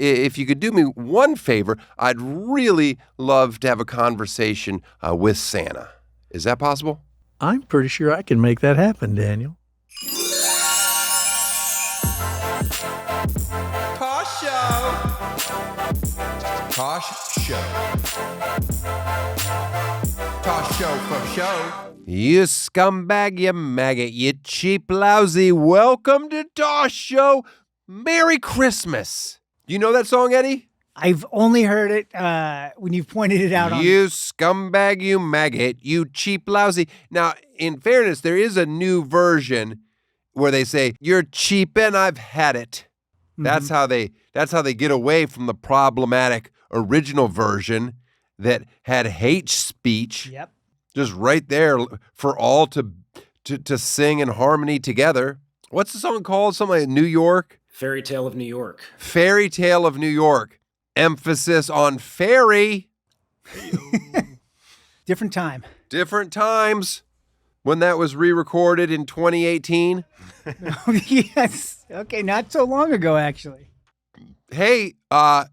if you could do me one favor, I'd really love to have a conversation with Santa. Is that possible? I'm pretty sure I can make that happen, Daniel. Tosh Show. Tosh Show. Tosh Show for show. You scumbag, you maggot, you cheap lousy. Welcome to Tosh Show. Merry Christmas. Do you know that song, Eddie? I've only heard it when you've pointed it out. You scumbag, you maggot, you cheap lousy. Now, in fairness, there is a new version where they say, you're cheap and I've had it. Mm-hmm. That's how they get away from the problematic original version that had hate speech. Yep. Just right there for all to sing in harmony together. What's the song called? Something like New York? Fairy Tale of New York. Fairy Tale of New York. Emphasis on fairy. Different time. Different times. When that was re-recorded in 2018. Yes. Okay, not so long ago, actually. Hey, for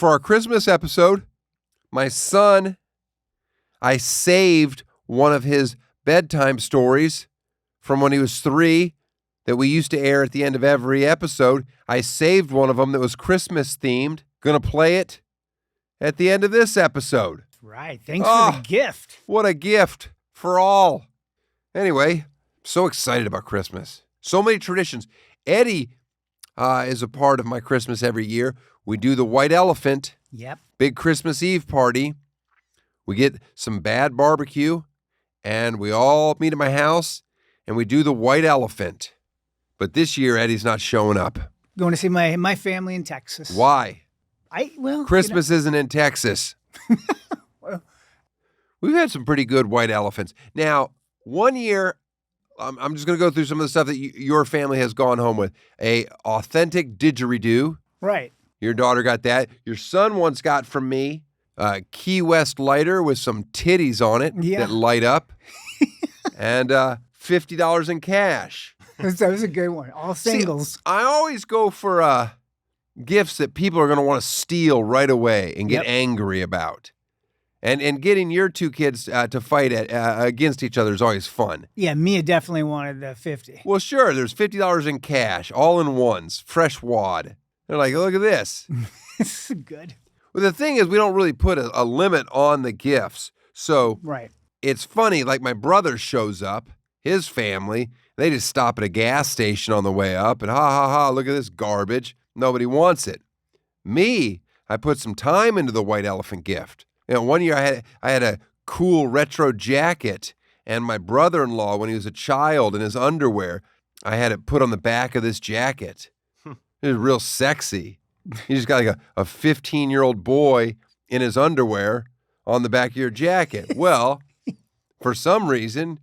our Christmas episode, my son, I saved one of his bedtime stories from when he was 3 that we used to air at the end of every episode. I saved one of them that was Christmas themed. Gonna play it at the end of this episode. Right. Thanks for the gift. What a gift for all. Anyway, so excited about Christmas. So many traditions. Eddie is a part of my Christmas every year. We do the white elephant. Yep. Big Christmas Eve party. We get some bad barbecue, and we all meet at my house, and we do the white elephant. But this year, Eddie's not showing up. Going to see my family in Texas. Why? Christmas you know. isn't in Texas. Well, we've had some pretty good white elephants. Now, one year, I'm just going to go through some of the stuff that your family has gone home with. A authentic didgeridoo. Right. Your daughter got that. Your son once got from me Key West lighter with some titties on it that light up. And $50 in cash. That was a good one. All singles. See, I always go for gifts that people are going to want to steal right away and get angry about. And getting your two kids to fight against each other is always fun. Yeah, Mia definitely wanted the 50. Well, sure. There's $50 in cash, all in ones, fresh wad. They're like, look at this. This is good. Well, the thing is, we don't really put a limit on the gifts. So it's funny, like my brother shows up, his family, they just stop at a gas station on the way up and look at this garbage. Nobody wants it. Me, I put some time into the white elephant gift. You know, one year I had a cool retro jacket, and my brother-in-law, when he was a child in his underwear, I had it put on the back of this jacket. It was real sexy. You just got like a 15-year-old boy in his underwear on the back of your jacket. Well, for some reason,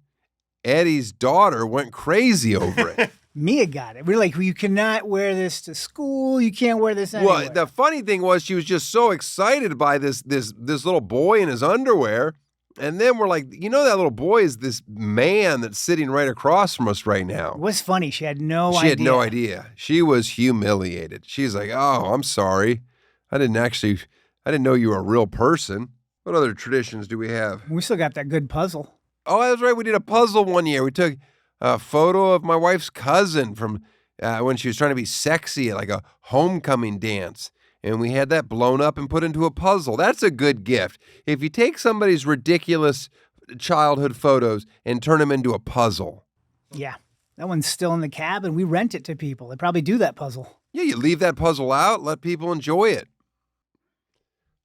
Eddie's daughter went crazy over it. Mia got it. We're like, you cannot wear this to school. You can't wear this anywhere. Well, the funny thing was she was just so excited by this little boy in his underwear. And then we're like, you know, that little boy is this man that's sitting right across from us right now. It was funny. She had no idea. She had no idea. She was humiliated. She's like, oh, I'm sorry. I didn't know you were a real person. What other traditions do we have? We still got that good puzzle. Oh, that's right. We did a puzzle one year. We took a photo of my wife's cousin from when she was trying to be sexy at like a homecoming dance. And we had that blown up and put into a puzzle. That's a good gift. If you take somebody's ridiculous childhood photos and turn them into a puzzle. Yeah. That one's still in the cab, and we rent it to people. They probably do that puzzle. Yeah, you leave that puzzle out, let people enjoy it.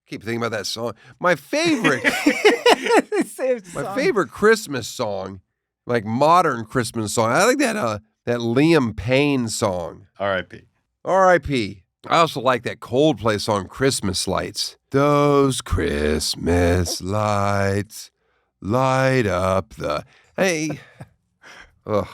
Keep thinking about that song. My favorite Christmas song, like modern Christmas song. I like that Liam Payne song. R.I.P. R.I.P. I also like that Coldplay song, Christmas Lights. Those Christmas lights light up the... Hey. Ugh.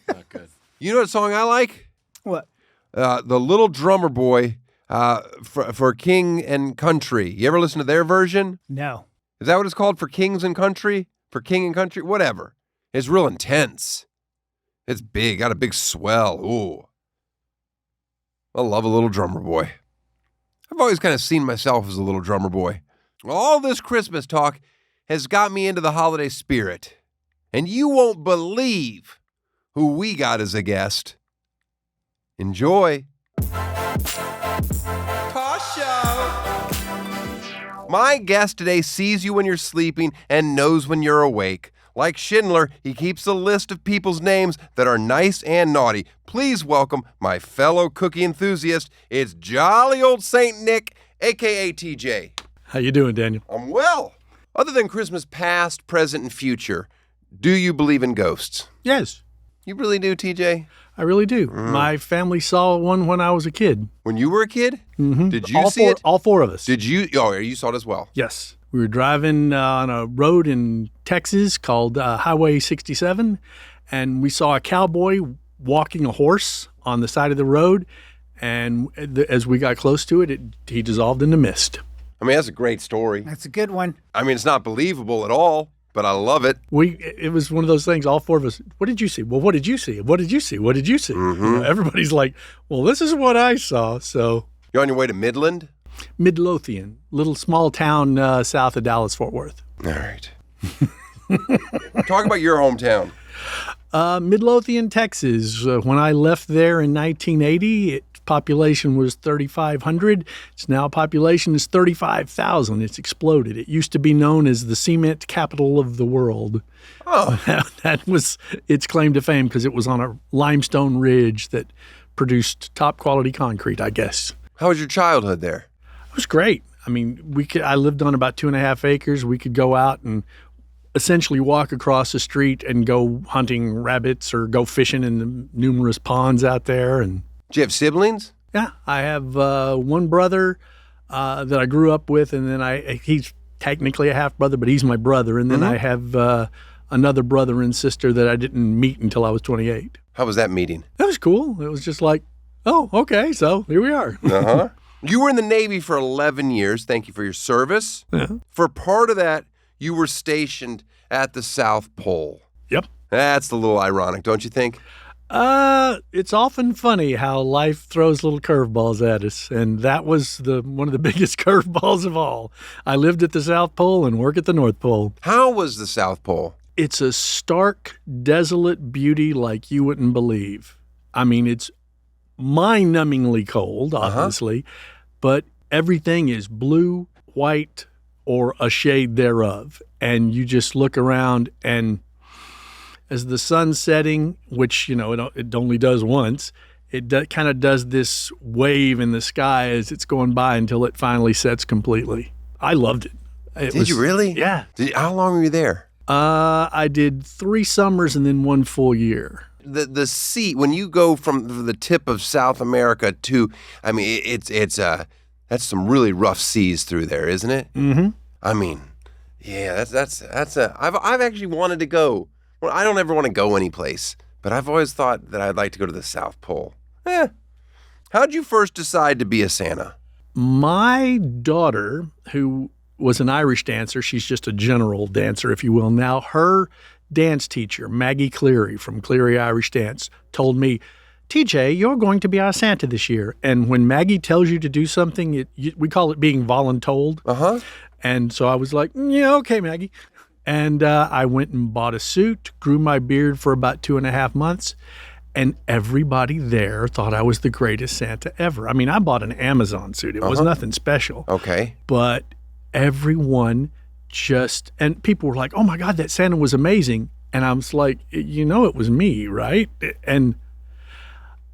Not good. You know what song I like? What? The Little Drummer Boy for King and Country. You ever listen to their version? No. Is that what it's called, for Kings and Country? For King and Country? Whatever. It's real intense. It's big. Got a big swell. Ooh. I love a little drummer boy. always kind of seen myself as a little drummer boy. All this Christmas talk has got me into the holiday spirit. And you won't believe who we got as a guest. Enjoy. Tosh Show. My guest today sees you when you're sleeping and knows when you're awake. Like Schindler, he keeps a list of people's names that are nice and naughty. Please welcome my fellow cookie enthusiast. It's jolly old Saint Nick, a.k.a. TJ. How you doing, Daniel? I'm well. Other than Christmas past, present, and future, do you believe in ghosts? Yes. You really do, TJ? I really do. My family saw one when I was a kid. When you were a kid? Mm-hmm. Did you see it? All four of us. Did you? Oh, you saw it as well? Yes. We were driving on a road in Texas called Highway 67, and we saw a cowboy walking a horse on the side of the road, and as we got close to it, he dissolved into mist. I mean, that's a great story. That's a good one. I mean, it's not believable at all, but I love it. It was one of those things, all four of us, what did you see? Well, what did you see? What did you see? What did you see? Mm-hmm. You know, everybody's like, well, this is what I saw, so. You're on your way to Midland? Midlothian, little small town south of Dallas-Fort Worth. All right. Talk about your hometown. Midlothian, Texas. When I left there in 1980, its population was 3,500. Its now population is 35,000. It's exploded. It used to be known as the cement capital of the world. Oh. That was its claim to fame because it was on a limestone ridge that produced top quality concrete, I guess. How was your childhood there? It was great. I mean, I lived on about 2.5 acres. We could go out and essentially walk across the street and go hunting rabbits or go fishing in the numerous ponds out there. And Do you have siblings? yeah, I have one brother that I grew up with, and then he's technically a half brother, but he's my brother. And then I have another brother and sister that I didn't meet until I was 28. How was that meeting? That was cool. It was just like, oh, okay, so here we are. Uh-huh. You were in the Navy for 11 years. Thank you for your service. Yeah. For part of that, you were stationed at the South Pole. Yep. That's a little ironic, don't you think? It's often funny how life throws little curveballs at us, and that was one of the biggest curveballs of all. I lived at the South Pole and work at the North Pole. How was the South Pole? It's a stark, desolate beauty like you wouldn't believe. I mean, it's mind-numbingly cold, obviously, but everything is blue, white, or a shade thereof. And you just look around, and as the sun's setting, which, you know, it only does once, it kind of does this wave in the sky as it's going by until it finally sets completely. I loved it. Did you really? Yeah. How long were you there? I did 3 summers and then 1 full year. The sea, when you go from the tip of South America to, I mean, that's some really rough seas through there, isn't it? Mm-hmm. I mean, yeah, I've actually wanted to go. Well, I don't ever want to go anyplace, but I've always thought that I'd like to go to the South Pole. How'd you first decide to be a Santa? My daughter, who was an Irish dancer, she's just a general dancer, if you will now, her dance teacher, Maggie Cleary from Cleary Irish Dance, told me, TJ, you're going to be our Santa this year. And when Maggie tells you to do something, we call it being voluntold. Uh-huh. And so I was like, yeah, okay, Maggie. And I went and bought a suit, grew my beard for about 2.5 months, and everybody there thought I was the greatest Santa ever. I mean, I bought an Amazon suit. It was nothing special. Okay. But everyone and people were like, oh my God, that Santa was amazing. And I was like, you know, it was me, right? And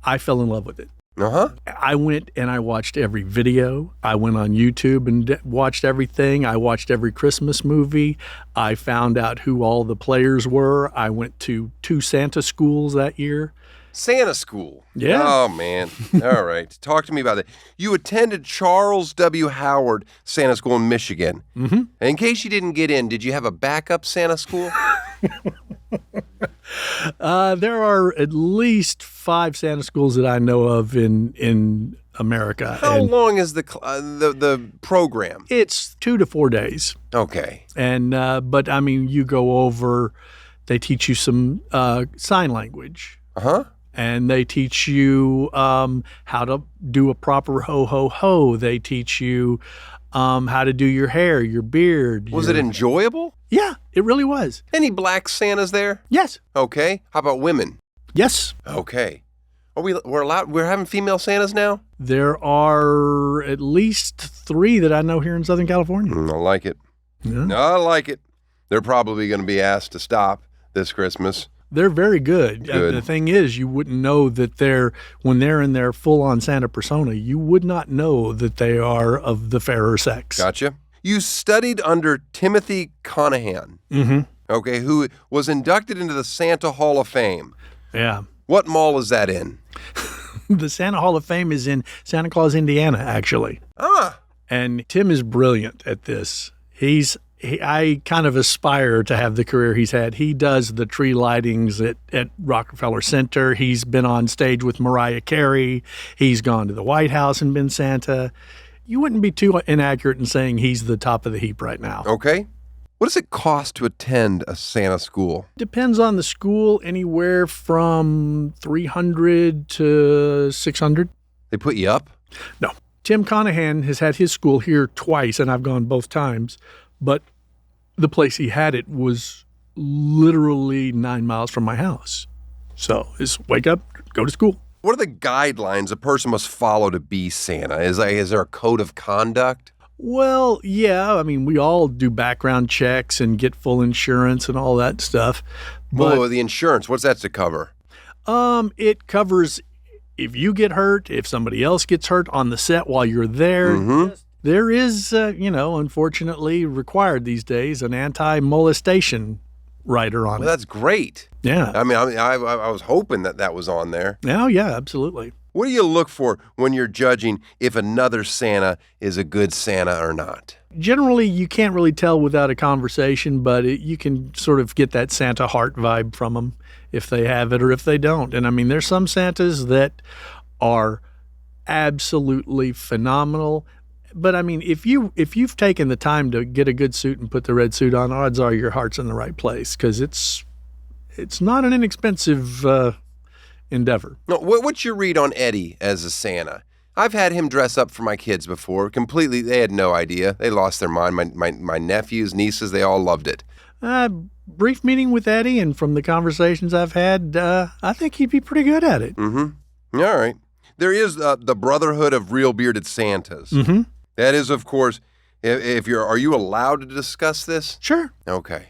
I fell in love with it. Uh-huh. I went and I watched every video. I went on YouTube and watched everything. I watched every Christmas movie. I found out who all the players were. I went to 2 Santa schools that year. Santa school. Yeah. Oh, man. All right. Talk to me about that. You attended Charles W. Howard Santa School in Michigan. Mm-hmm. And in case you didn't get in, did you have a backup Santa school? There are at least 5 Santa schools that I know of in America. How long is the program? It's 2 to 4 days. Okay. And but I mean, you go over. They teach you some sign language. Uh-huh. And they teach you how to do a proper ho-ho-ho. They teach you how to do your hair, your beard. Was it enjoyable? Yeah, it really was. Any black Santas there? Yes. Okay. How about women? Yes. Okay. We're having female Santas now? There are at least 3 that I know here in Southern California. I like it. Yeah. I like it. They're probably going to be asked to stop this Christmas. They're very good. The thing is, you wouldn't know that when they're in their full-on Santa persona, you would not know that they are of the fairer sex. Gotcha. You studied under Timothy Conahan, okay, who was inducted into the Santa Hall of Fame. Yeah. What mall is that in? The Santa Hall of Fame is in Santa Claus, Indiana, actually. And Tim is brilliant at this. I kind of aspire to have the career he's had. He does the tree lightings at Rockefeller Center. He's been on stage with Mariah Carey. He's gone to the White House and been Santa. You wouldn't be too inaccurate in saying he's the top of the heap right now. Okay. What does it cost to attend a Santa school? Depends on the school, anywhere from $300 to $600. They put you up? No. Tim Conahan has had his school here twice, and I've gone both times. But the place he had it was literally 9 miles from my house. So it's wake up, go to school. What are the guidelines a person must follow to be Santa? Is there a code of conduct? Well, yeah. I mean, we all do background checks and get full insurance and all that stuff. But the insurance, what's that to cover? It covers if you get hurt, if somebody else gets hurt on the set while you're there. There is, unfortunately required these days, an anti-molestation rider on it. Well, that's great. Yeah. I mean, I was hoping that was on there. Oh, yeah, absolutely. What do you look for when you're judging if another Santa is a good Santa or not? Generally, you can't really tell without a conversation, but you can sort of get that Santa heart vibe from them if they have it or if they don't. And I mean, there's some Santas that are absolutely phenomenal. But I mean, if you've taken the time to get a good suit and put the red suit on, odds are your heart's in the right place because it's not an inexpensive endeavor. No, what's your read on Eddie as a Santa? I've had him dress up for my kids before. Completely, they had no idea. They lost their mind. My nephews, nieces, they all loved it. Brief meeting with Eddie, and from the conversations I've had, I think he'd be pretty good at it. All right. There is the Brotherhood of Real Bearded Santas. That is, of course, are you allowed to discuss this? Sure. Okay.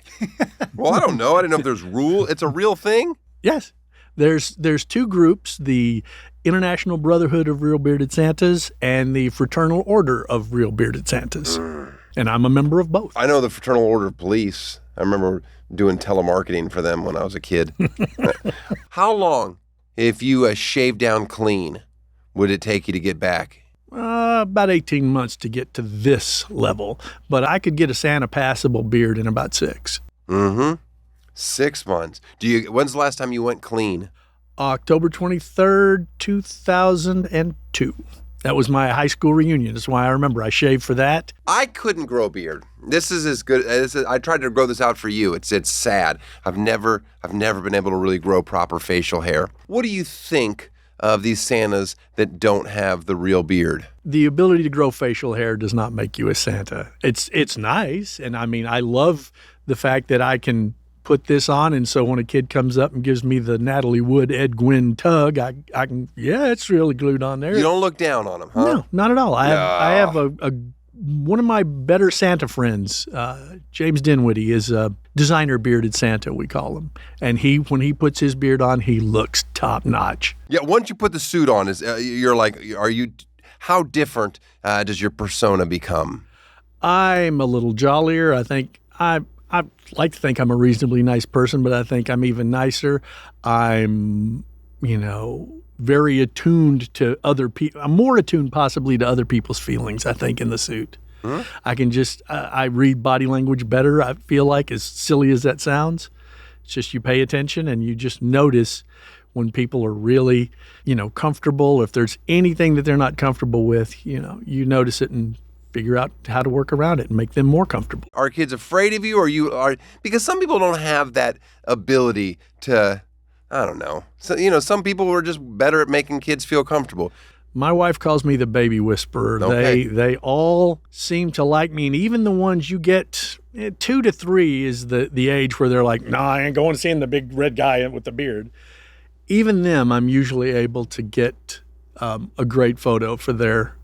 Well, I don't know. I didn't know if there's rule. It's a real thing? Yes. There's 2 groups, the International Brotherhood of Real Bearded Santas and the Fraternal Order of Real Bearded Santas. And I'm a member of both. I know the Fraternal Order of Police. I remember doing telemarketing for them when I was a kid. How long, if you shave down clean, would it take you to get back? About 18 months to get to this level, but I could get a Santa passable beard in about 6. 6 months. When's the last time you went clean? October 23rd, 2002. That was my high school reunion. That's why I remember I shaved for that. I couldn't grow a beard. This is as good as I tried to grow this out for you. It's sad. I've never been able to really grow proper facial hair. What do you think of these Santas that don't have the real beard? The ability to grow facial hair does not make you a Santa. It's nice, and I mean, I love the fact that I can put this on, and so when a kid comes up and gives me the Natalie Wood, Ed Gwynn tug, I can, it's really glued on there. You don't look down on them, huh? No, not at all. I have one of my better Santa friends, James Dinwiddie, is a designer bearded Santa, we call him. And when he puts his beard on, he looks top notch. Yeah, once you put the suit on, how different does your persona become? I'm a little jollier. I think I like to think I'm a reasonably nice person, but I think I'm even nicer. I'm, very attuned to other people. I'm more attuned possibly to other people's feelings, I think, in the suit. I can I read body language better, I feel like, as silly as that sounds. It's just you pay attention and you just notice when people are really, comfortable. If there's anything that they're not comfortable with, you notice it and figure out how to work around it and make them more comfortable. Are kids afraid of you, or because some people don't have that ability to I don't know. So, some people were just better at making kids feel comfortable. My wife calls me the baby whisperer. Okay. They all seem to like me, and even the ones you get 2 to 3 is the age where they're like, "Nah, I ain't going to see the big red guy with the beard." Even them, I'm usually able to get a great photo for their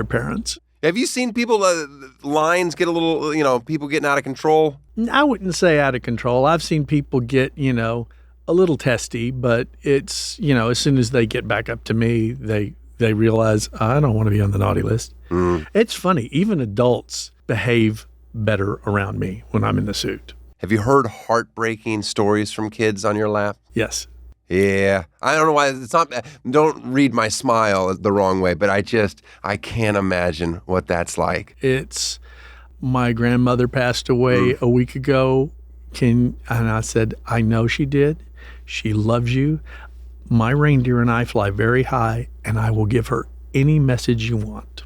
parents. Have you seen people lines get a little, people getting out of control? I wouldn't say out of control. I've seen people get a little testy, but it's as soon as they get back up to me, they realize I don't want to be on the naughty list. It's funny. Even adults behave better around me when I'm in the suit. Have you heard heartbreaking stories from kids on your lap? Yes. Yeah. I don't know why it's not. Don't read my smile the wrong way, but I can't imagine what that's like. It's my grandmother passed away a week ago. And I said, I know she did. She loves you. My reindeer and I fly very high, and I will give her any message you want.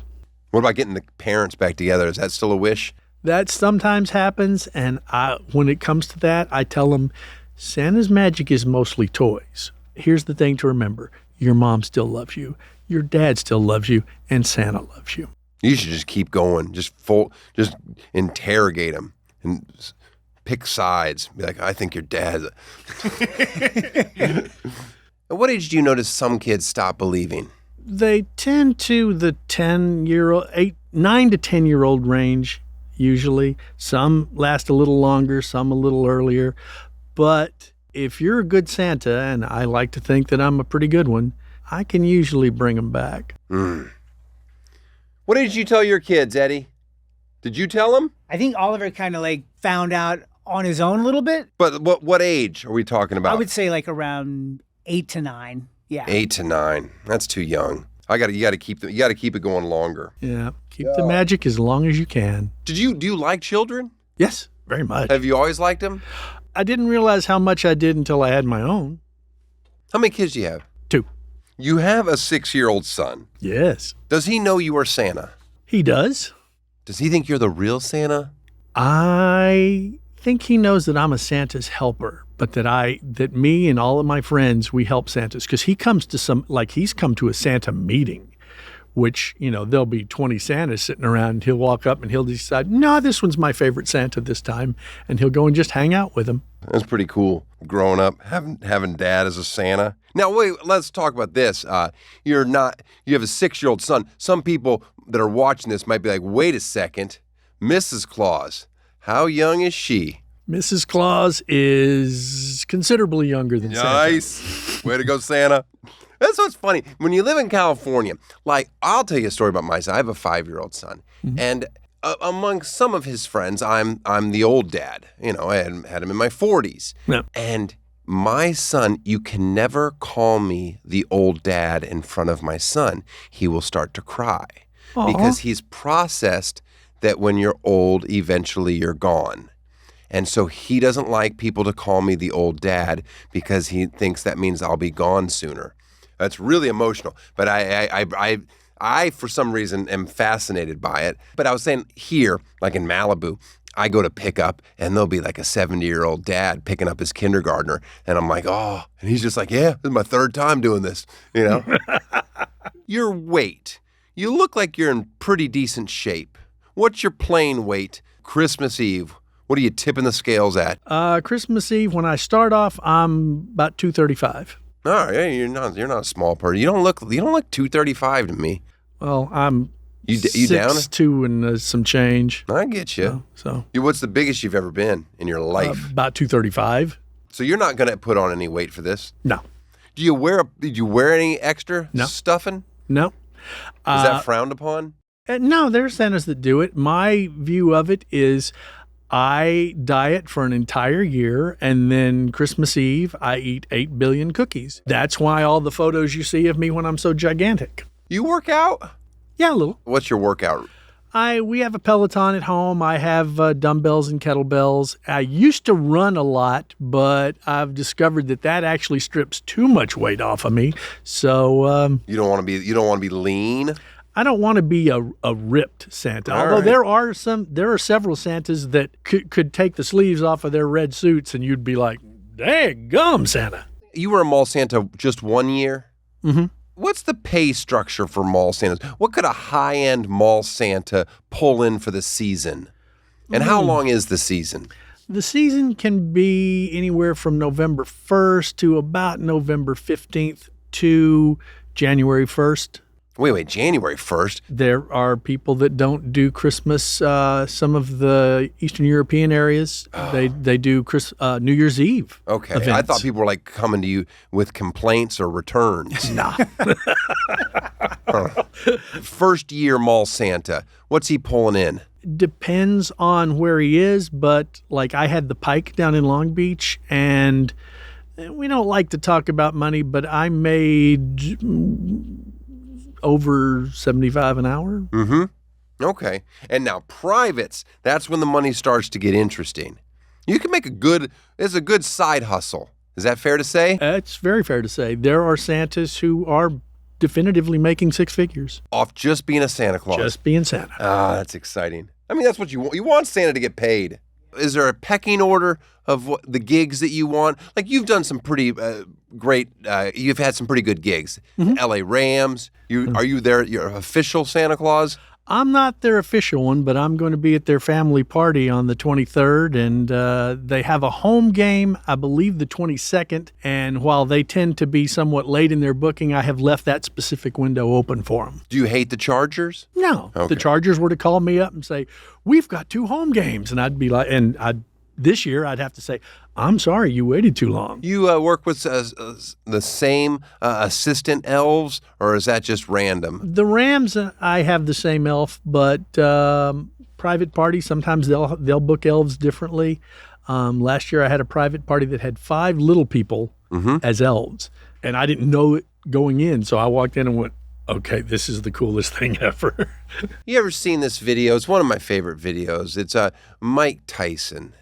What about getting the parents back together? Is that still a wish? That sometimes happens, and when it comes to that, I tell them, Santa's magic is mostly toys. Here's the thing to remember. Your mom still loves you. Your dad still loves you, and Santa loves you. You should just keep going. Just interrogate them and pick sides. Be like, I think your dad's At what age do you notice some kids stop believing? They tend to the 9 to 10-year-old range, usually. Some last a little longer, some a little earlier. But if you're a good Santa, and I like to think that I'm a pretty good one, I can usually bring them back. What age did you tell your kids, Eddie? Did you tell them? I think Oliver kind of found out on his own a little bit. But what age are we talking about? I would say around 8 to 9. Yeah. 8 to 9. That's too young. You got to keep it going longer. Yeah. Keep the magic as long as you can. Do you like children? Yes, very much. Have you always liked them? I didn't realize how much I did until I had my own. How many kids do you have? 2. You have a 6-year-old son. Yes. Does he know you are Santa? He does. Does he think you're the real Santa? I think he knows that I'm a Santa's helper, but that me and all of my friends, we help Santas. Because he comes to he's come to a Santa meeting, which, there'll be 20 Santas sitting around, and he'll walk up and he'll decide, no, this one's my favorite Santa this time. And he'll go and just hang out with him. That's pretty cool. Growing up, having dad as a Santa. Now, wait, let's talk about this. You have a 6-year-old son. Some people that are watching this might be like, wait a second, Mrs. Claus, how young is she? Mrs. Claus is considerably younger than Santa. Nice. Way to go, Santa. That's what's funny. When you live in California, I'll tell you a story about my son. I have a 5-year-old son. Mm-hmm. And among some of his friends, I'm the old dad. I had him in my 40s. Yeah. And my son, you can never call me the old dad in front of my son. He will start to cry. Aww. Because he's processed that when you're old, eventually you're gone. And so he doesn't like people to call me the old dad because he thinks that means I'll be gone sooner. That's really emotional. But I for some reason, am fascinated by it. But I was saying here, like in Malibu, I go to pick up, and there'll be like a 70-year-old dad picking up his kindergartner. And I'm like, oh. And he's just like, yeah, this is my 3rd time doing this, Your weight. You look like you're in pretty decent shape. What's your plain weight Christmas Eve? What are you tipping the scales at? Christmas Eve, when I start off, I'm about 235. Oh, yeah, you're not a small person. You don't look 235 to me. Well, I'm you down 6'2" and some change. I get you. So what's the biggest you've ever been in your life? About 235. So you're not going to put on any weight for this? No. Did you wear any extra stuffing? No. Is that frowned upon? No, there's Santas that do it. My view of it is I diet for an entire year, and then Christmas Eve, I eat 8 billion cookies. That's why all the photos you see of me when I'm so gigantic. You work out? Yeah, a little. What's your workout? We have a Peloton at home. I have dumbbells and kettlebells. I used to run a lot, but I've discovered that actually strips too much weight off of me. So you don't want to be lean? I don't want to be a ripped Santa. All although right. there are several Santas that could take the sleeves off of their red suits, and you'd be like, "Dang gum, Santa." You were a mall Santa just 1 year? Mm-hmm. What's the pay structure for mall Santas? What could a high-end mall Santa pull in for the season? And how long is the season? The season can be anywhere from November 1st to about November 15th to January 1st. Wait, January 1st? There are people that don't do Christmas. Some of the Eastern European areas, they do New Year's Eve. Okay, events. I thought people were like coming to you with complaints or returns. Nah. First year mall Santa, what's he pulling in? Depends on where he is, but like I had the Pike down in Long Beach, and we don't like to talk about money, but I made over $75 an hour. Mm-hmm. Okay. And now privates, that's when the money starts to get interesting. You can make it's a good side hustle. Is that fair to say? It's very fair to say. There are Santas who are definitively making six figures. Off just being a Santa Claus. Just being Santa. Ah, that's exciting. I mean, that's what you want. You want Santa to get paid. Is there a pecking order of the gigs that you want? Like you've done some pretty great, you've had some pretty good gigs. Mm-hmm. LA Rams. Are you your official Santa Claus? I'm not their official one, but I'm going to be at their family party on the 23rd, and they have a home game, I believe the 22nd, and while they tend to be somewhat late in their booking, I have left that specific window open for them. Do you hate the Chargers? No. Okay. The Chargers were to call me up and say, we've got 2 home games, and I'd be like, this year I'd have to say, I'm sorry, you waited too long. You work with the same assistant elves, or is that just random? The Rams, I have the same elf, but private party, sometimes they'll book elves differently. Last year I had a private party that had 5 little people as elves, and I didn't know it going in, so I walked in and went, okay, this is the coolest thing ever. You ever seen this video? It's one of my favorite videos. It's Mike Tyson.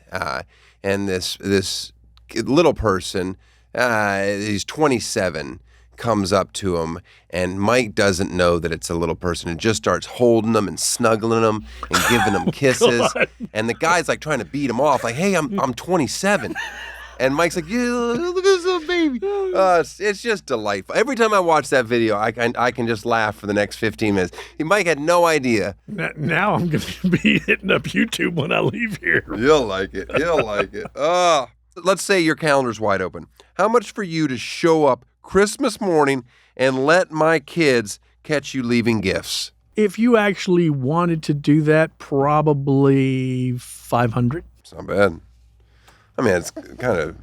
And this little person, he's 27, comes up to him, and Mike doesn't know that it's a little person and just starts holding them and snuggling them and giving them kisses. God. And the guy's like trying to beat him off, like, hey, I'm 27. And Mike's like, yeah, look at this little baby. It's just delightful. Every time I watch that video, I can just laugh for the next 15 minutes. Mike had no idea. Now I'm going to be hitting up YouTube when I leave here. You'll like it. You'll like it. Let's say your calendar's wide open. How much for you to show up Christmas morning and let my kids catch you leaving gifts? If you actually wanted to do that, probably $500. It's not bad. I mean, it's kind of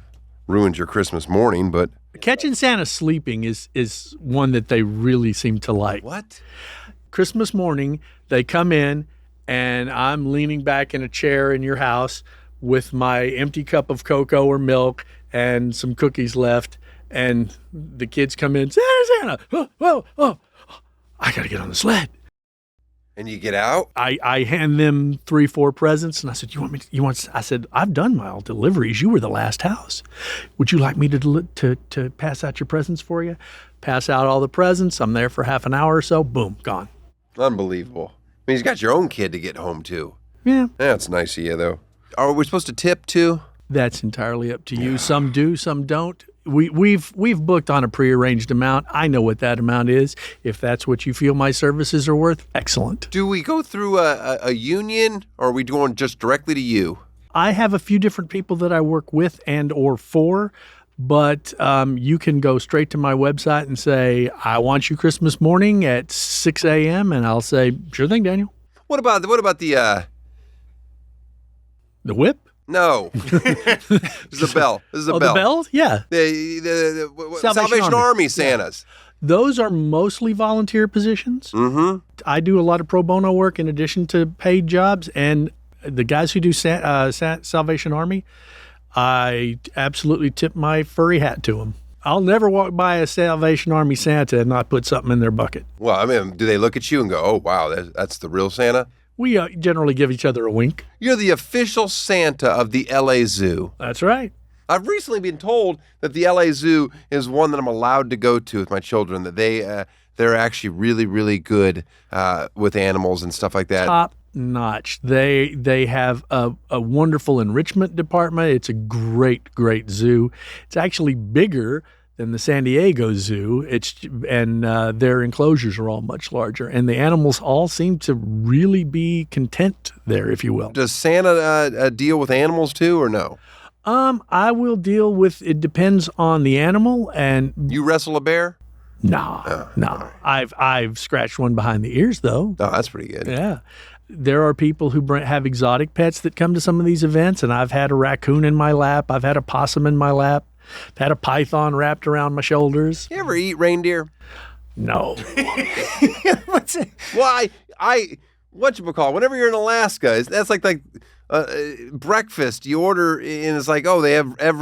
ruins your Christmas morning, but... Catching Santa sleeping is one that they really seem to like. What? Christmas morning, they come in, and I'm leaning back in a chair in your house with my empty cup of cocoa or milk and some cookies left, and the kids come in, Santa, oh, I got to get on the sled. And you get out? I hand them 3-4 presents, and I said, I said, I've done my deliveries. You were the last house. Would you like me to pass out your presents for you? Pass out all the presents. I'm there for half an hour or so. Boom, gone. Unbelievable. I mean, you've got your own kid to get home to. Yeah. That's nice of you, though. Are we supposed to tip, too? That's entirely up to you. Some do, some don't. We've booked on a prearranged amount. I know what that amount is. If that's what you feel my services are worth, excellent. Do we go through a union, or are we going just directly to you? I have a few different people that I work with and or for, but you can go straight to my website and say, I want you Christmas morning at 6 a.m., and I'll say, sure thing, Daniel. What about the whip? No. This is a bell. This is a bell. The bell? Yeah. The Salvation Army Santas. Yeah. Those are mostly volunteer positions. Mm-hmm. I do a lot of pro bono work in addition to paid jobs, and the guys who do Salvation Army, I absolutely tip my furry hat to them. I'll never walk by a Salvation Army Santa and not put something in their bucket. Well, I mean, do they look at you and go, oh, wow, that's the real Santa? We generally give each other a wink. You're the official Santa of the LA Zoo. That's right. I've recently been told that the LA Zoo is one that I'm allowed to go to with my children, that they're actually really, really good with animals and stuff like that. notch. They have a wonderful enrichment department. It's a great zoo. It's actually bigger than the San Diego Zoo. Their enclosures are all much larger, and the animals all seem to really be content there, if you will. Does Santa deal with animals too, or no? I will deal with. It depends on the animal, and you wrestle a bear? No. I've scratched one behind the ears though. Oh, that's pretty good. Yeah. There are people who have exotic pets that come to some of these events, and I've had a raccoon in my lap. I've had a possum in my lap. I've had a python wrapped around my shoulders. You ever eat reindeer? No. What's it? Well, whatchamacallit, whenever you're in Alaska, that's like breakfast. You order, and it's like, oh, they have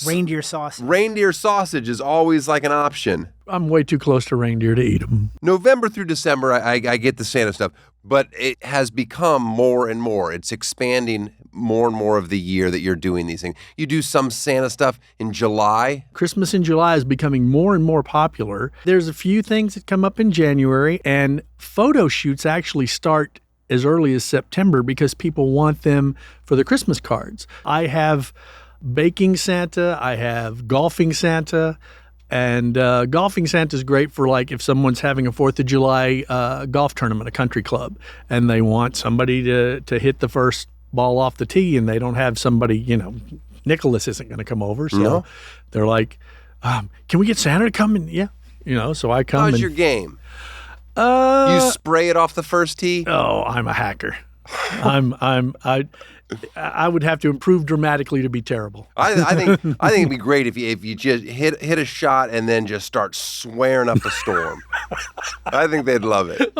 reindeer sausage. Reindeer sausage is always like an option. I'm way too close to reindeer to eat them. November through December, I get the Santa stuff, but it has become more and more. It's expanding more and more of the year that you're doing these things. You do some Santa stuff in July. Christmas in July is becoming more and more popular. There's a few things that come up in January, and photo shoots actually start as early as September because people want them for the Christmas cards. I have baking Santa, I have golfing Santa, and golfing Santa is great for like if someone's having a 4th of July golf tournament, a country club, and they want somebody to hit the first ball off the tee, and they don't have somebody, Nicholas isn't going to come over. So they're like, can we get Santa to come? And so I come. How's your game? You spray it off the first tee? Oh, I'm a hacker. I would have to improve dramatically to be terrible. I think it'd be great if you just hit a shot and then just start swearing up a storm. I think they'd love it.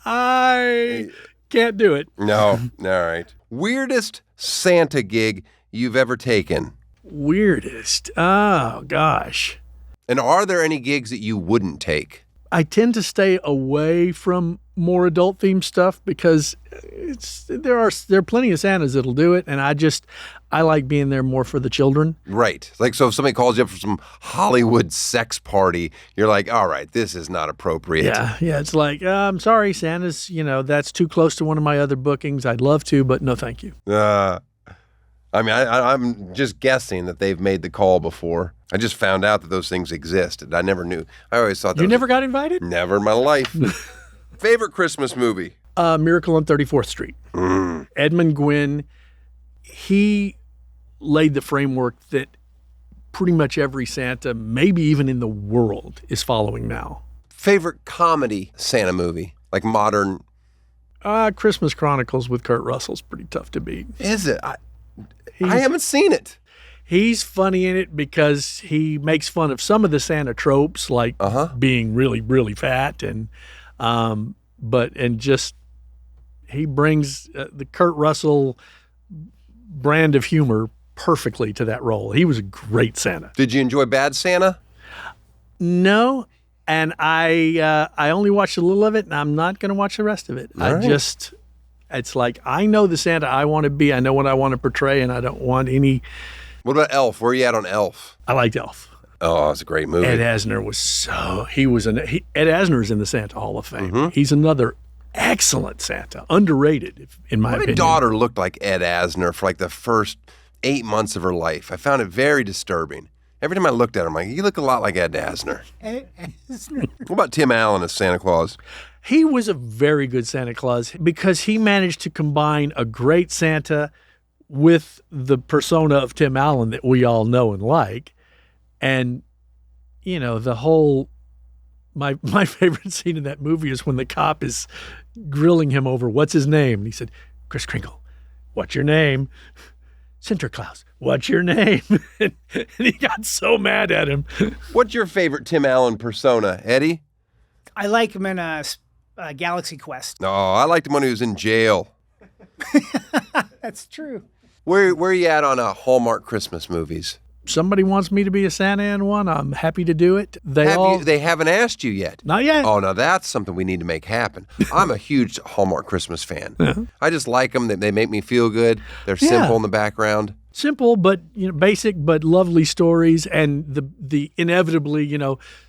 I can't do it. No. All right. Weirdest Santa gig you've ever taken? Weirdest? Oh, gosh. And are there any gigs that you wouldn't take? I tend to stay away from more adult-themed stuff because there are plenty of Santas that'll do it, and I like being there more for the children. Right. Like, so if somebody calls you up for some Hollywood sex party, you're like, all right, this is not appropriate. Yeah. It's like, I'm sorry, Santa's, that's too close to one of my other bookings. I'd love to, but no, thank you. I'm just guessing that they've made the call before. I just found out that those things existed. I never knew. I always thought that you never got invited? Never in my life. Favorite Christmas movie? Miracle on 34th Street. Edmund Gwynn, he laid the framework that pretty much every Santa, maybe even in the world, is following now. Favorite comedy Santa movie? Like modern? Christmas Chronicles with Kurt Russell's pretty tough to beat. Is it? I haven't seen it. He's funny in it because he makes fun of some of the Santa tropes, like being really, really fat, and he brings the Kurt Russell brand of humor perfectly to that role. He was a great Santa. Did you enjoy Bad Santa? No, and I only watched a little of it, and I'm not going to watch the rest of it. It's like I know the Santa I want to be. I know what I want to portray, and I don't want any. What about Elf? Where are you at on Elf? I liked Elf. Oh, it's a great movie. Ed Asner was Ed Asner's in the Santa Hall of Fame. He's another excellent Santa, underrated in my opinion. My daughter looked like Ed Asner for like the first 8 months of her life. I found it very disturbing. Every time I looked at her, I'm like, you look a lot like Ed Asner. What about Tim Allen as Santa Claus? He was a very good Santa Claus because he managed to combine a great Santa with the persona of Tim Allen that we all know and like. And, the whole, my favorite scene in that movie is when the cop is grilling him over, what's his name? And he said, Kris Kringle, what's your name? Sinterklaas, what's your name? And he got so mad at him. What's your favorite Tim Allen persona, Eddie? I like him in Galaxy Quest. No, I liked him when he was in jail. That's true. Where are you at on Hallmark Christmas movies? Somebody wants me to be a Santa in one. I'm happy to do it. They haven't asked you yet. Not yet. Oh, now that's something we need to make happen. I'm a huge Hallmark Christmas fan. I just like them. They make me feel good. They're simple in the background. Simple, but basic, but lovely stories, and the inevitably,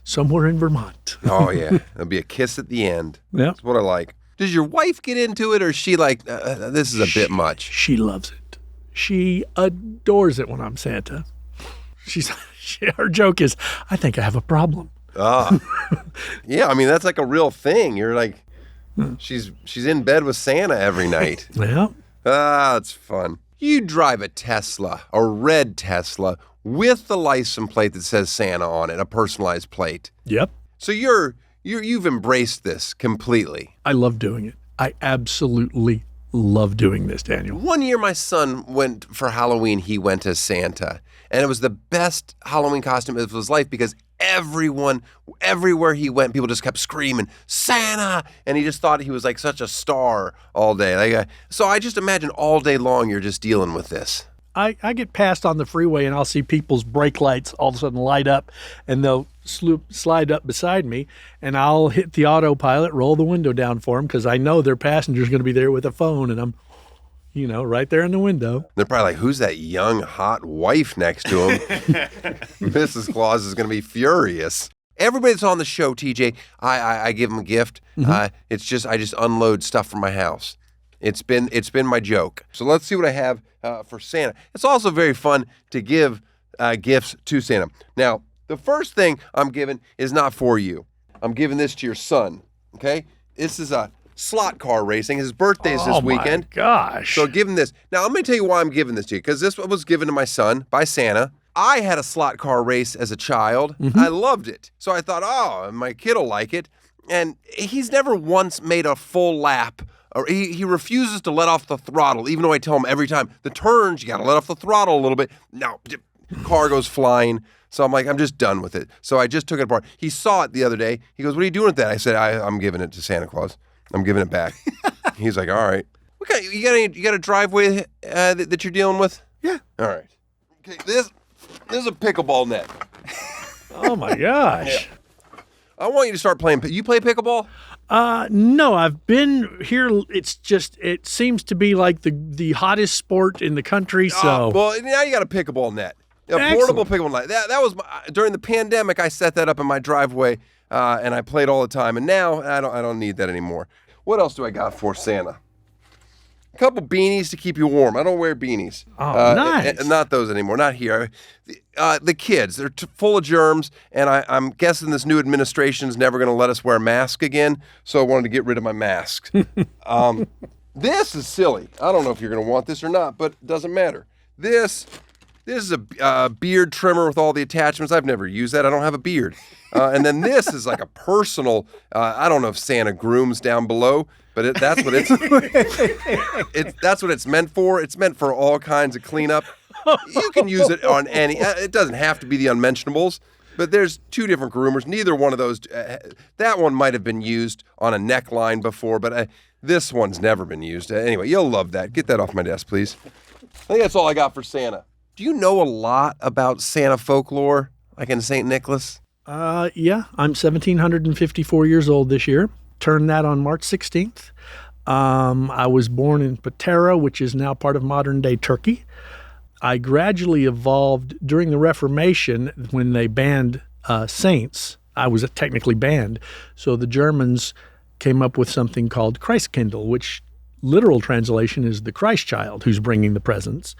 somewhere in Vermont. Oh yeah, there'll be a kiss at the end. Yeah, that's what I like. Does your wife get into it, or is she like, this is a bit much? She loves it. She adores it when I'm Santa. Her joke is, I think I have a problem. Yeah, I mean, that's like a real thing. You're like, she's in bed with Santa every night. Yeah. It's fun. You drive a Tesla, a red Tesla, with the license plate that says Santa on it, a personalized plate. Yep. So you've embraced this completely. I love doing it. I absolutely love doing this, Daniel. One year my son went for Halloween, he went as Santa. And it was the best Halloween costume of his life because everywhere he went, people just kept screaming, Santa! And he just thought he was like such a star all day. So I just imagine all day long you're just dealing with this. I get passed on the freeway and I'll see people's brake lights all of a sudden light up and they'll slide up beside me and I'll hit the autopilot, roll the window down for them because I know their passenger's going to be there with a phone and I'm, right there in the window. They're probably like, who's that young, hot wife next to him? Mrs. Claus is going to be furious. Everybody that's on the show, TJ, I give them a gift. Mm-hmm. It's just, I just unload stuff from my house. It's been my joke. So let's see what I have for Santa. It's also very fun to give gifts to Santa. Now, the first thing I'm giving is not for you. I'm giving this to your son, okay? This is a slot car racing. His birthday's this weekend. Oh, my gosh. So give him this. Now, I'm going to tell you why I'm giving this to you, because this was given to my son by Santa. I had a slot car race as a child. Mm-hmm. I loved it. So I thought, my kid will like it. And he's never once made a full lap. Or he refuses to let off the throttle, even though I tell him every time, the turns, you got to let off the throttle a little bit. No, car goes flying. So I'm like, I'm just done with it. So I just took it apart. He saw it the other day. He goes, what are you doing with that? I said, I'm giving it to Santa Claus. I'm giving it back. He's like, all right. Okay, you got a driveway that you're dealing with? Yeah. All right. Okay, this is a pickleball net. Oh, my gosh. Yeah. I want you to start playing. You play pickleball? No, I've been here. It seems to be like the hottest sport in the country. So, well, now you got a pickleball net, a portable pickleball net. That was during the pandemic. I set that up in my driveway, and I played all the time. And now I don't need that anymore. What else do I got for Santa? A couple beanies to keep you warm. I don't wear beanies. Oh, nice. Not those anymore. Not here. The kids, they're full of germs, and I'm guessing this new administration is never going to let us wear masks again, so I wanted to get rid of my masks. This is silly. I don't know if you're going to want this or not, but it doesn't matter. This is a beard trimmer with all the attachments. I've never used that. I don't have a beard. And then this is like a personal, I don't know if Santa grooms down below, but that's what it's meant for. It's meant for all kinds of cleanup. You can use it on any, it doesn't have to be the unmentionables, but there's two different groomers. Neither one of those, that one might have been used on a neckline before, but this one's never been used. Anyway, you'll love that. Get that off my desk, please. I think that's all I got for Santa. Do you know a lot about Santa folklore, like in St. Nicholas? Yeah, I'm 1,754 years old this year. Turned that on March 16th. I was born in Patara, which is now part of modern-day Turkey. I gradually evolved during the Reformation when they banned saints. I was technically banned. So the Germans came up with something called Christkindl, which literal translation is the Christ child who's bringing the presents.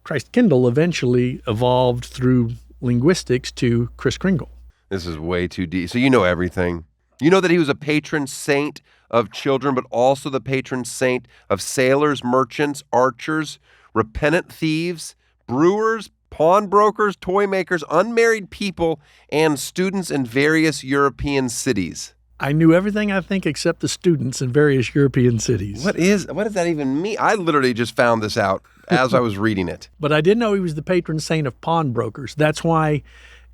Christkindl eventually evolved through linguistics to Kris Kringle. This is way too deep. So you know everything. You know that he was a patron saint of children, but also the patron saint of sailors, merchants, archers, repentant thieves, brewers, pawnbrokers, toy makers, unmarried people, and students in various European cities. I knew everything, I think, except the students in various European cities. What does that even mean? I literally just found this out as I was reading it. But I did know he was the patron saint of pawnbrokers. That's why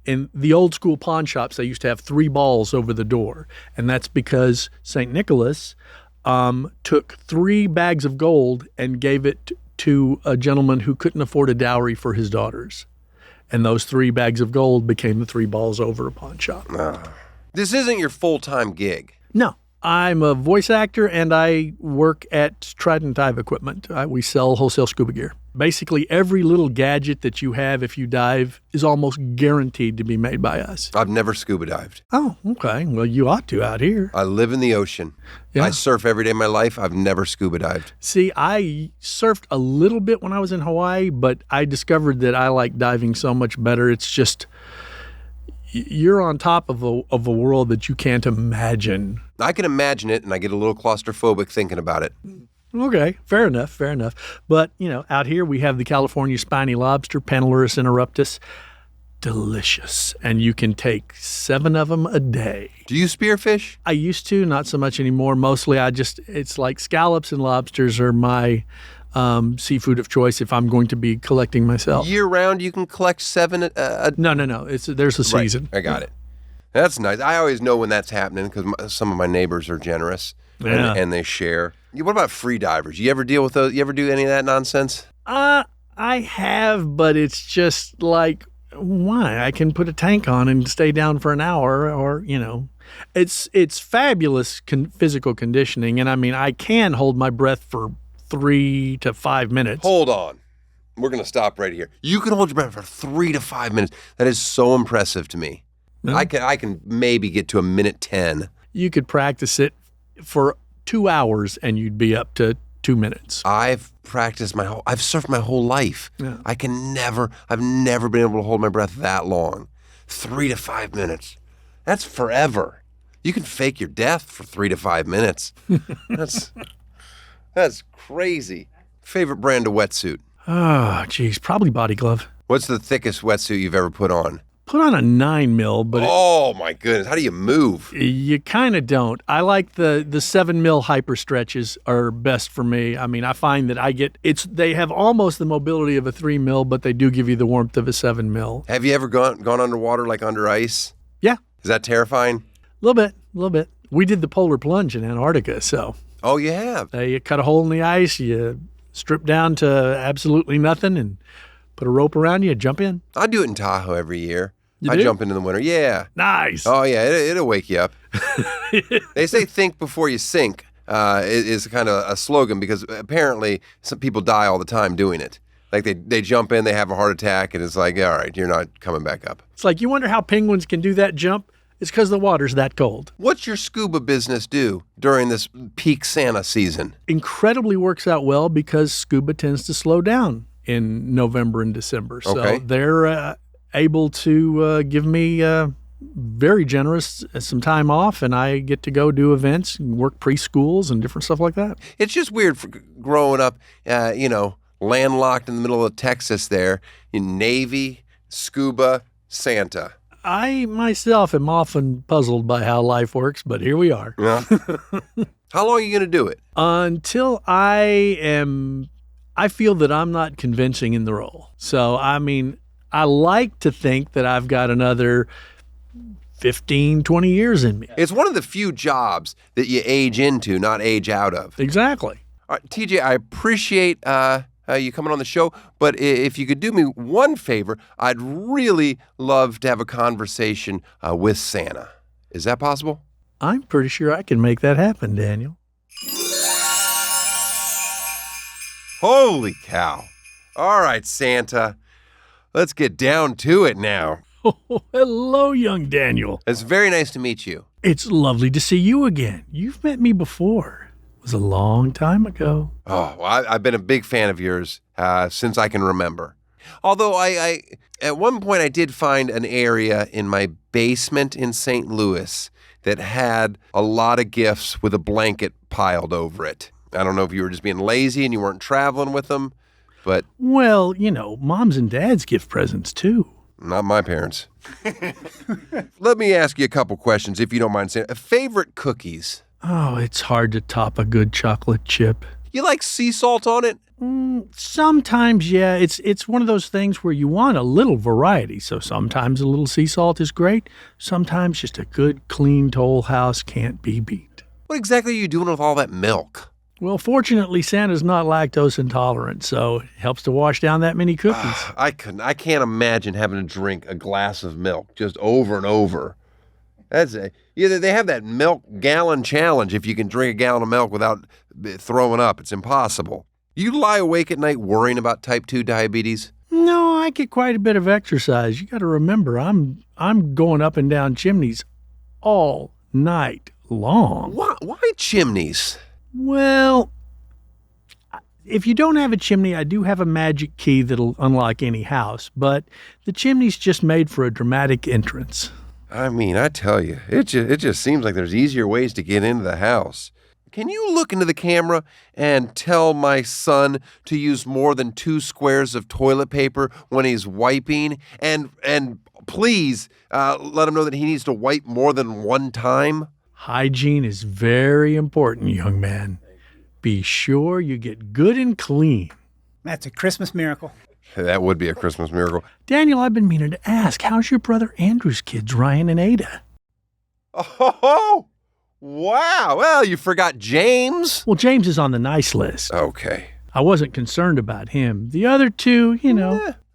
in the old school pawn shops, they used to have 3 balls over the door. And that's because St. Nicholas took 3 bags of gold and gave it to a gentleman who couldn't afford a dowry for his daughters. And those 3 bags of gold became the 3 balls over a pawn shop. This isn't your full-time gig. No, I'm a voice actor, and I work at Trident Dive Equipment. We sell wholesale scuba gear. Basically, every little gadget that you have if you dive is almost guaranteed to be made by us. I've never scuba dived. Oh, okay. Well, you ought to out here. I live in the ocean. Yeah. I surf every day of my life. I've never scuba dived. See, I surfed a little bit when I was in Hawaii, but I discovered that I like diving so much better. It's just, you're on top of a world that you can't imagine. I can imagine it, and I get a little claustrophobic thinking about it. Okay, fair enough. But, out here we have the California spiny lobster, Panelurus interruptus. Delicious. And you can take 7 of them a day. Do you spearfish? I used to, not so much anymore. Mostly it's like scallops and lobsters are my seafood of choice if I'm going to be collecting myself. Year round you can collect 7 No. There's a season. Right. I got it. That's nice. I always know when that's happening because some of my neighbors are generous and they share. What about free divers? You ever deal with those? You ever do any of that nonsense? I have, but it's just like, why? I can put a tank on and stay down for an hour, or it's fabulous physical conditioning, and I mean I can hold my breath for 3 to 5 minutes. Hold on. We're going to stop right here. You can hold your breath for 3 to 5 minutes. That is so impressive to me. No. I can maybe get to a minute 10. You could practice it for 2 hours and you'd be up to 2 minutes. I've surfed my whole life. Yeah. I've never been able to hold my breath that long. 3 to 5 minutes. That's forever. You can fake your death for 3 to 5 minutes. That's crazy. Favorite brand of wetsuit? Oh, geez, probably Body Glove. What's the thickest wetsuit you've ever put on? Put on a 9 mil, but oh my goodness, how do you move? You kind of don't. I like the 7 mil hyper stretches are best for me. I mean, I find that they have almost the mobility of a 3 mil, but they do give you the warmth of a 7 mil. Have you ever gone underwater, like under ice? Yeah. Is that terrifying? A little bit. We did the polar plunge in Antarctica, so. Oh, you have? You cut a hole in the ice, you strip down to absolutely nothing, and put a rope around you, jump in. I do it in Tahoe every year. You I do? jump in the winter. Yeah. Nice. Oh, yeah. It'll wake you up. They say think before you sink is kind of a slogan because apparently some people die all the time doing it. Like they jump in, they have a heart attack, and it's like, all right, you're not coming back up. It's like, you wonder how penguins can do that jump? It's because the water's that cold. What's your scuba business do during this peak Santa season? Incredibly works out well because scuba tends to slow down in November and December. So they're able to give me very generous some time off, and I get to go do events and work preschools and different stuff like that. It's just weird for growing up, landlocked in the middle of Texas there, in Navy, scuba, Santa. I myself am often puzzled by how life works, but here we are. Yeah. How long are you going to do it? Until I feel that I'm not convincing in the role. So, I mean, I like to think that I've got another 15, 20 years in me. It's one of the few jobs that you age into, not age out of. Exactly. All right, TJ, I appreciate you coming on the show, but if you could do me one favor, I'd really love to have a conversation with Santa. Is that possible? I'm pretty sure I can make that happen, Daniel. Holy cow. All right, Santa. Let's get down to it now. Oh, hello, young Daniel. It's very nice to meet you. It's lovely to see you again. You've met me before. It was a long time ago. Oh, well, I've been a big fan of yours since I can remember. Although I at one point I did find an area in my basement in St. Louis that had a lot of gifts with a blanket piled over it. I don't know if you were just being lazy and you weren't traveling with them, but... Well, moms and dads give presents too. Not my parents. Let me ask you a couple questions, if you don't mind saying. Favorite cookies? Oh, it's hard to top a good chocolate chip. You like sea salt on it? Sometimes, yeah. It's one of those things where you want a little variety. So sometimes a little sea salt is great. Sometimes just a good, clean Toll House can't be beat. What exactly are you doing with all that milk? Well, fortunately, Santa's not lactose intolerant, so it helps to wash down that many cookies. I can't imagine having to drink a glass of milk just over and over. They have that milk gallon challenge. If you can drink a gallon of milk without throwing up, it's impossible. You lie awake at night worrying about type 2 diabetes? No, I get quite a bit of exercise. You got to remember, I'm going up and down chimneys all night long. Why chimneys? Well, if you don't have a chimney, I do have a magic key that'll unlock any house, but the chimney's just made for a dramatic entrance. I mean, I tell you, it just seems like there's easier ways to get into the house. Can you look into the camera and tell my son to use more than 2 squares of toilet paper when he's wiping? And please let him know that he needs to wipe more than 1 time. Hygiene is very important, young man. Be sure you get good and clean. That's a Christmas miracle. That would be a Christmas miracle. Daniel, I've been meaning to ask, how's your brother Andrew's kids, Ryan and Ada? Oh, wow. Well, you forgot James. Well, James is on the nice list. Okay. I wasn't concerned about him. The other 2,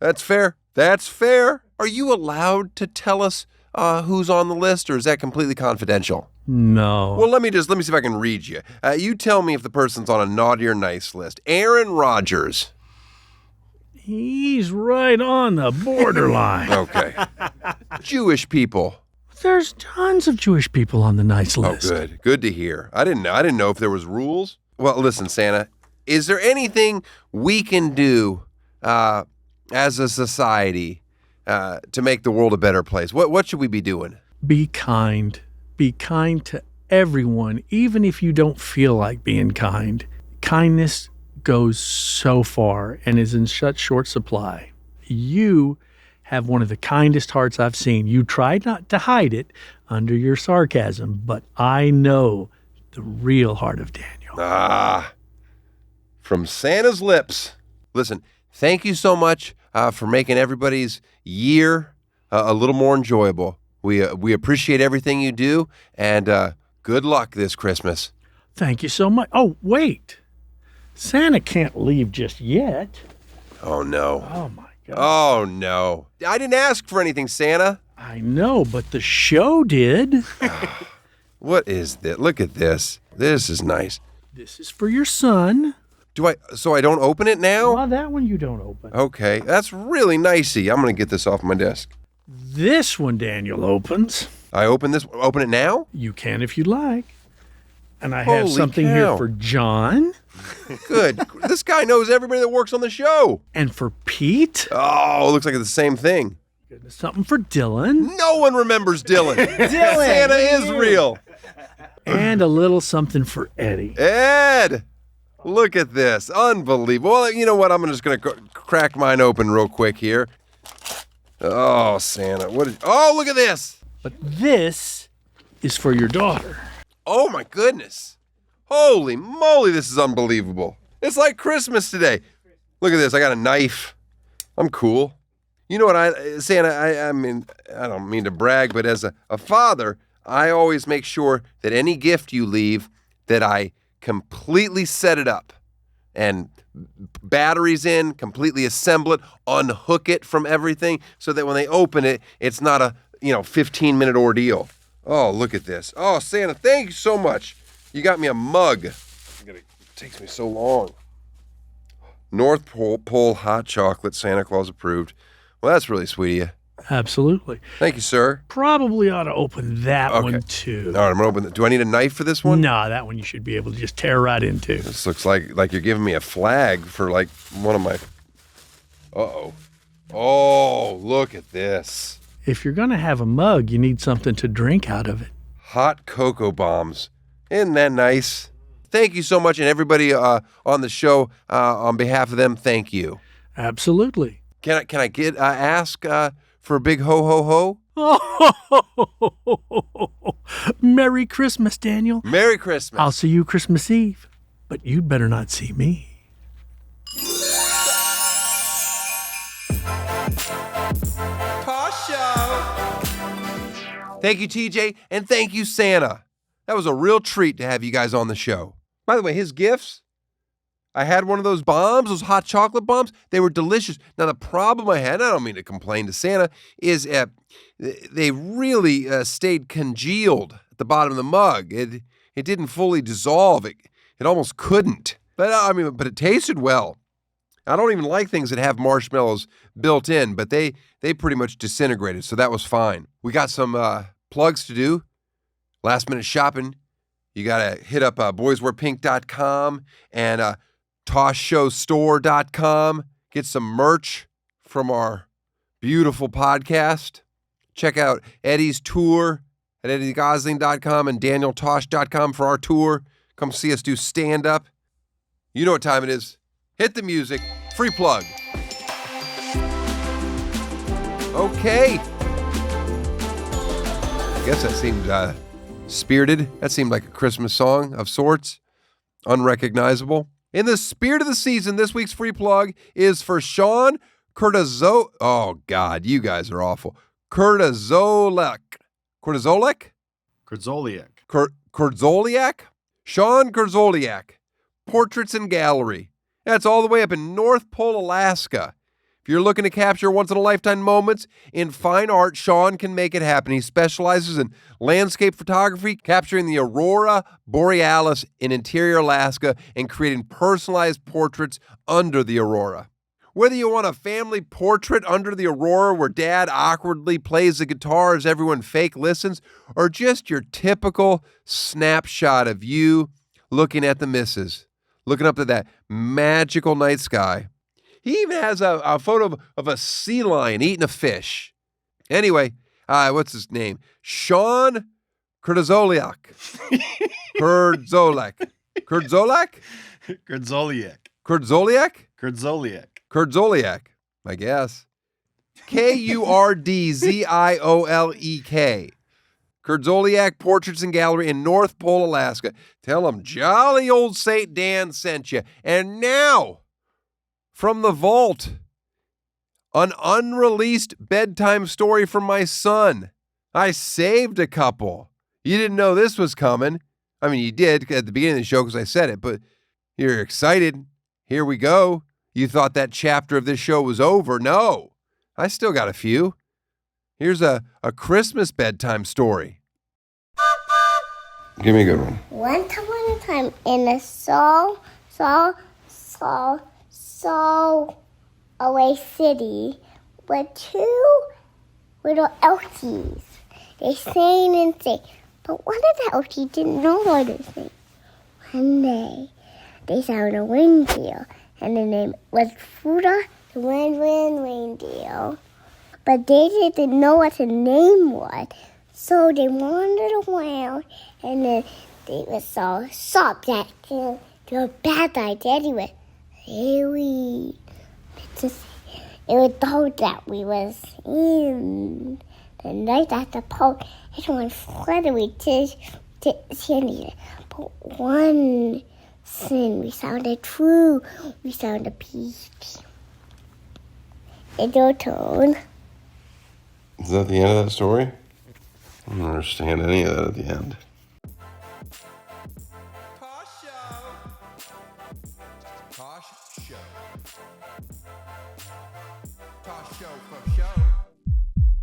That's fair. That's fair. Are you allowed to tell us who's on the list, or is that completely confidential? No. Well, let me see if I can read you. You tell me if the person's on a naughty or nice list. Aaron Rodgers. He's right on the borderline. Okay. Jewish people. There's tons of Jewish people on the nice list. Oh, good. Good to hear. I didn't know if there was rules. Well, listen, Santa, is there anything we can do as a society to make the world a better place? What should we be doing? Be kind. Be kind to everyone, even if you don't feel like being kind. Kindness goes so far and is in such short supply. You have one of the kindest hearts I've seen. You tried not to hide it under your sarcasm, but I know the real heart of Daniel. From Santa's lips. Listen, thank you so much for making everybody's year a little more enjoyable. We appreciate everything you do, and good luck this Christmas. Thank you so much. Oh, wait. Santa can't leave just yet. Oh, no. Oh, my God. Oh, no. I didn't ask for anything, Santa. I know, but the show did. What is this? Look at this. This is nice. This is for your son. So I don't open it now? Well, that one you don't open. Okay, that's really nicey. I'm going to get this off my desk. This one Daniel opens. I open it now? You can if you like. And I have Holy something cow. here for John. Good. This guy knows everybody that works on the show. And for Pete. Oh, it looks like it's the same thing. Something for Dylan. No one remembers Dylan. Santa is real. And a little something for Eddie. Ed, look at this. Unbelievable. Well, you know what? I'm just going to crack mine open real quick here. Oh, Santa. Oh, look at this. But this is for your daughter. Oh, my goodness. Holy moly, this is unbelievable. It's like Christmas today. Look at this. I got a knife. I'm cool. You know what, Santa, I mean, I don't mean to brag, but as a father, I always make sure that any gift you leave, that I completely set it up and batteries in, completely assemble it, unhook it from everything so that when they open it, it's not a 15-minute ordeal. Oh, look at this. Oh, Santa, thank you so much. You got me a mug. It takes me so long. North Pole hot chocolate, Santa Claus approved. Well, that's really sweet of you. Absolutely. Thank you, sir. Probably ought to open that one too. All right, I'm going to open it. Do I need a knife for this one? No, that one you should be able to just tear right into. This looks like you're giving me a flag for like one of my... Uh-oh. Oh, look at this. If you're going to have a mug, you need something to drink out of it. Hot cocoa bombs. Isn't that nice? Thank you so much, and everybody on the show, on behalf of them, thank you. Absolutely. Can I ask for a big ho-ho-ho? Oh, Merry Christmas, Daniel. Merry Christmas. I'll see you Christmas Eve, but you'd better not see me. Tosh Show. Thank you, TJ, and thank you, Santa. That was a real treat to have you guys on the show. By the way, his gifts, I had one of those bombs, those hot chocolate bombs. They were delicious. Now, the problem I had, I don't mean to complain to Santa, is they really stayed congealed at the bottom of the mug. It didn't fully dissolve. It almost couldn't. But but it tasted well. I don't even like things that have marshmallows built in, but they pretty much disintegrated, so that was fine. We got some plugs to do. Last minute shopping. You got to hit up boyswearpink.com and toshshowstore.com. Get some merch from our beautiful podcast. Check out Eddie's tour at eddiegosling.com and danieltosh.com for our tour. Come see us do stand-up. You know what time it is. Hit the music. Free plug. Okay. I guess that seemed spirited. That seemed like a Christmas song of sorts. Unrecognizable. In the spirit of the season, this week's free plug is for Sean Kurtazolek. Oh, God, you guys are awful. Kurtazolek. Kurtazolek? Kurtzoliak? Sean Kurtzoliak. Portraits and Gallery. That's all the way up in North Pole, Alaska. If you're looking to capture once-in-a-lifetime moments in fine art, Sean can make it happen. He specializes in landscape photography, capturing the aurora borealis in interior Alaska and creating personalized portraits under the aurora. Whether you want a family portrait under the aurora where dad awkwardly plays the guitar as everyone fake listens, or just your typical snapshot of you looking at the missus, looking up at that magical night sky. He even has a photo of a sea lion eating a fish. Anyway, what's his name? Sean Kurtzoliak. Kurtzolek. Kurtzolek? Kurtzoliak. Kurtzoliak, I guess. Kurdzoliek. Kurtzoliak Portraits and Gallery in North Pole, Alaska. Tell him jolly old St. Dan sent you. And now, from the vault, an unreleased bedtime story from my son. I saved a couple. You didn't know this was coming. I mean, you did at the beginning of the show because I said it, but you're excited. Here we go. You thought that chapter of this show was over. No, I still got a few. Here's a Christmas bedtime story. Give me a good one. Once upon a time in a so away city were two little elkies. They sang and sang, but one of the elkies didn't know how to sing. One day, they found a reindeer, and the name was Fuda the Reindeer. But they didn't know what the name was, so they wandered around, and then they were so shocked that they were bad idea. Anyway, we were told that we was in the night at the pole. Everyone fluttered to Sandy. But one sin, we sounded true. We sounded peace. It's your turn. Is that the end of that story? I don't understand any of that at the end. Tosh Show. Tosh Show. Tosh Show for show.